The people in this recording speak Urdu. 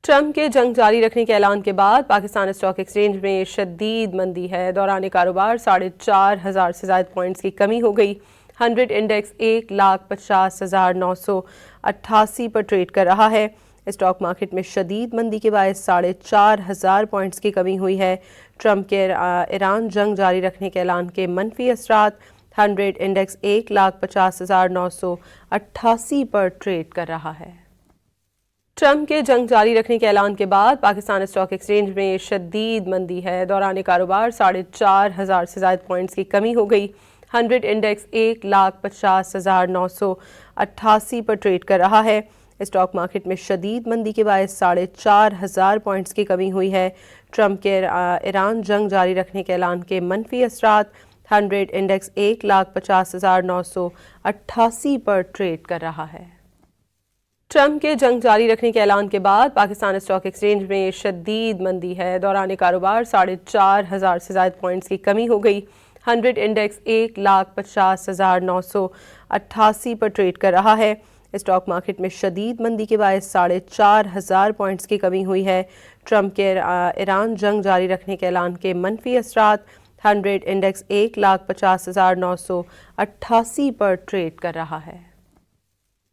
ٹرمپ کے جنگ جاری رکھنے کے اعلان کے بعد پاکستان اسٹاک ایکسچینج میں شدید مندی ہے۔ دوران کاروبار 4,500 سے زائد پوائنٹس کی کمی ہو گئی۔ 100 انڈیکس 1,50,988 پر ٹریڈ کر رہا ہے۔ اسٹاک مارکیٹ میں شدید مندی کے باعث 4,500 پوائنٹس کی کمی ہوئی ہے۔ ٹرمپ کے ایران جنگ جاری رکھنے کے اعلان کے منفی اثرات 100 انڈیکس 1,50,988 پر ٹریڈ کر رہا ہے۔ ٹرمپ کے جنگ جاری رکھنے کے اعلان کے بعد پاکستان اسٹاک ایکسچینج میں شدید مندی ہے۔ دوران کاروبار 4,500 سے زائد پوائنٹس کی کمی ہو گئی۔ 100 انڈیکس 1,50,988 پر ٹریڈ کر رہا ہے۔ اسٹاک مارکیٹ میں شدید مندی کے باعث 4,500 پوائنٹس کی کمی ہوئی ہے۔ ٹرمپ کے ایران جنگ جاری رکھنے کے اعلان کے منفی اثرات 100 انڈیکس 1,50,988 پر ٹریڈ کر رہا ہے۔ ٹرمپ کے جنگ جاری رکھنے کے اعلان کے بعد پاکستان اسٹاک ایکسچینج میں شدید مندی ہے۔ دوران کاروبار 4,500 سے زائد پوائنٹس کی کمی ہو گئی۔ 100 انڈیکس 1,50,988 پر ٹریڈ کر رہا ہے۔ اسٹاک مارکیٹ میں شدید مندی کے باعث 4,500 پوائنٹس کی کمی ہوئی ہے۔ ٹرمپ کے ایران جنگ جاری رکھنے کے اعلان کے منفی اثرات 100 انڈیکس 1,50,988 پر ٹریڈ کر رہا ہے۔